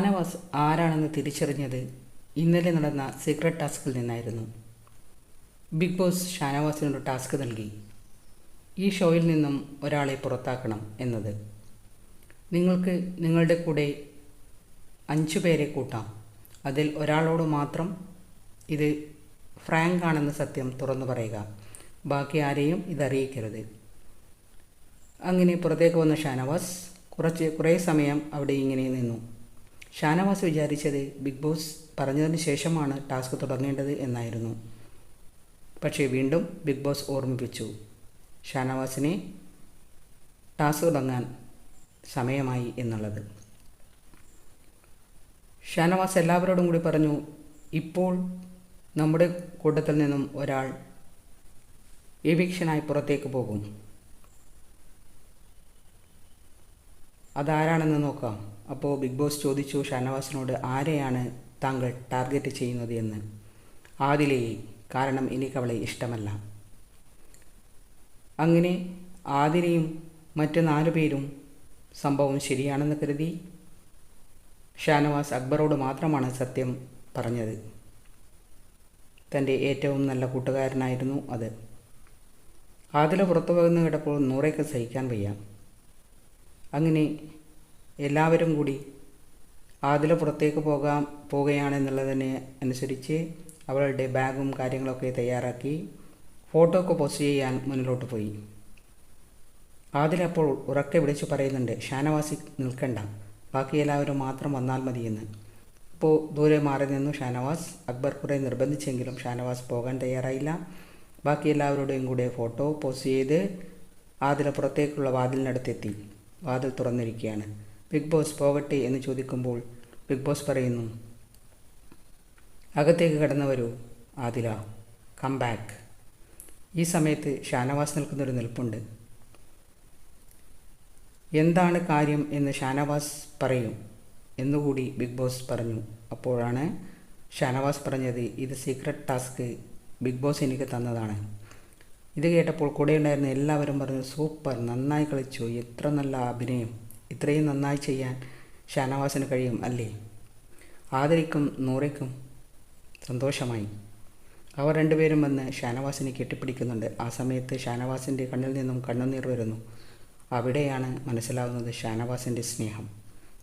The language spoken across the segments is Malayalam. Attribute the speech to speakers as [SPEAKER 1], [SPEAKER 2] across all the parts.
[SPEAKER 1] ഷാനവാസ് ആരാണെന്ന് തിരിച്ചറിഞ്ഞത് ഇന്നലെ നടന്ന സീക്രട്ട് ടാസ്കിൽ നിന്നായിരുന്നു. ബിഗ് ബോസ് ഷാനവാസിനൊരു ടാസ്ക് നൽകി. ഈ ഷോയിൽ നിന്നും ഒരാളെ പുറത്താക്കണം എന്നത്. നിങ്ങൾക്ക് നിങ്ങളുടെ കൂടെ 5 പേരെ കൂട്ടാം. അതിൽ ഒരാളോട് മാത്രം ഇത് ഫ്രാങ്ക് ആണെന്ന് സത്യം തുറന്നു പറയുക. ബാക്കി ആരെയും ഇതറിയിക്കരുത്. അങ്ങനെ പുറത്തേക്ക് വന്ന ഷാനവാസ് കുറേ സമയം അവിടെ ഇങ്ങനെ നിന്നു. ഷാനവാസ് വിചാരിച്ചത് ബിഗ് ബോസ് പറഞ്ഞതിന് ശേഷമാണ് ടാസ്ക് തുടങ്ങേണ്ടത് എന്നായിരുന്നു. പക്ഷേ വീണ്ടും ബിഗ് ബോസ് ഓർമ്മിപ്പിച്ചു ഷാനവാസിനെ ടാസ്ക് തുടങ്ങാൻ സമയമായി എന്നുള്ളത്. ഷാനവാസ് എല്ലാവരോടും കൂടി പറഞ്ഞു, ഇപ്പോൾ നമ്മുടെ കൂട്ടത്തിൽ നിന്നും ഒരാൾ എവിക്ഷനായി പുറത്തേക്ക് പോകും. അതാരാണെന്ന് നോക്കാം. അപ്പോൾ ബിഗ് ബോസ് ചോദിച്ചു ഷാനവാസിനോട്, ആരെയാണ് താങ്കൾ ടാർഗറ്റ് ചെയ്യുന്നത് എന്ന്. ആദിലയെ, കാരണം എനിക്കവളെ ഇഷ്ടമല്ല. അങ്ങനെ ആദിലയും മറ്റ് 4 പേരും സംഭവം ശരിയാണെന്ന് കരുതി ഷാനവാസ് അക്ബറോട് മാത്രമാണ് സത്യം പറഞ്ഞത്. തൻ്റെ ഏറ്റവും നല്ല കൂട്ടുകാരനായിരുന്നു അത്. ആദില പുറത്തു പോകുന്ന കേട്ടപ്പോൾ നൂറയ്ക്ക് സഹിക്കാൻ വയ്യ. അങ്ങനെ എല്ലാവരും കൂടി ആദില പുറത്തേക്ക് പോകുകയാണെന്നുള്ളതിനെ അനുസരിച്ച് അവളുടെ ബാഗും കാര്യങ്ങളൊക്കെ തയ്യാറാക്കി ഫോട്ടോക്ക് പോസ്റ്റ് ചെയ്യാൻ മുന്നിലോട്ട് പോയി. ആദില അപ്പോൾ ഉറക്കെ വിളിച്ചു പറയുന്നുണ്ട്, ഷാനവാസി നിൽക്കണ്ട, ബാക്കി എല്ലാവരും മാത്രം വന്നാൽ മതിയെന്ന്. അപ്പോൾ ദൂരെ മാറി നിന്നു ഷാനവാസ്. അക്ബർ കുറേ നിർബന്ധിച്ചെങ്കിലും ഷാനവാസ് പോകാൻ തയ്യാറായില്ല. ബാക്കി എല്ലാവരുടെയും കൂടെ ഫോട്ടോ പോസ്റ്റ് ചെയ്ത് ആദില പുറത്തേക്കുള്ള വാതിലിനടുത്തെത്തി. വാതിൽ തുറന്നിരിക്കുകയാണ്. ബിഗ് ബോസ് പോകട്ടെ എന്ന് ചോദിക്കുമ്പോൾ ബിഗ് ബോസ് പറയുന്നു, അകത്തേക്ക് കടന്നു വരൂ ആദില, കം ബാക്ക്. ഈ സമയത്ത് ഷാനവാസ് നിൽക്കുന്നൊരു നിൽപ്പുണ്ട്. എന്താണ് കാര്യം എന്ന് ഷാനവാസ് പറയും എന്നുകൂടി ബിഗ് ബോസ് പറഞ്ഞു. അപ്പോഴാണ് ഷാനവാസ് പറഞ്ഞത്, ഇത് സീക്രട്ട് ടാസ്ക് ബിഗ് ബോസ് എനിക്ക് തന്നതാണ്. ഇത് കേട്ടപ്പോൾ കൂടെ ഉണ്ടായിരുന്ന എല്ലാവരും പറഞ്ഞു, സൂപ്പർ, നന്നായി കളിച്ചു, എത്ര നല്ല അഭിനയം, ഇത്രയും നന്നായി ചെയ്യാൻ ഷാനവാസിന് കഴിയും അല്ലേ. ആദരിക്കും നൂറയ്ക്കും സന്തോഷമായി. അവർ 2 പേരും വന്ന് ഷാനവാസിനെ കെട്ടിപ്പിടിക്കുന്നുണ്ട്. ആ സമയത്ത് ഷാനവാസിൻ്റെ കണ്ണിൽ നിന്നും കണ്ണുനീർ വരുന്നു. അവിടെയാണ് മനസ്സിലാവുന്നത് ഷാനവാസിൻ്റെ സ്നേഹം.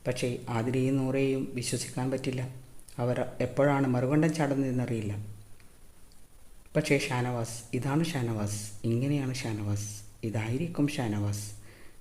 [SPEAKER 1] പക്ഷേ ആതിരയും നൂറയെയും വിശ്വസിക്കാൻ പറ്റില്ല. അവർ എപ്പോഴാണ് മറുകണ്ഠം ചാടുന്നതെന്നറിയില്ല. പക്ഷേ ഷാനവാസ്, ഇതാണ് ഷാനവാസ്, ഇങ്ങനെയാണ് ഷാനവാസ്, ഇതായിരിക്കും ഷാനവാസ്.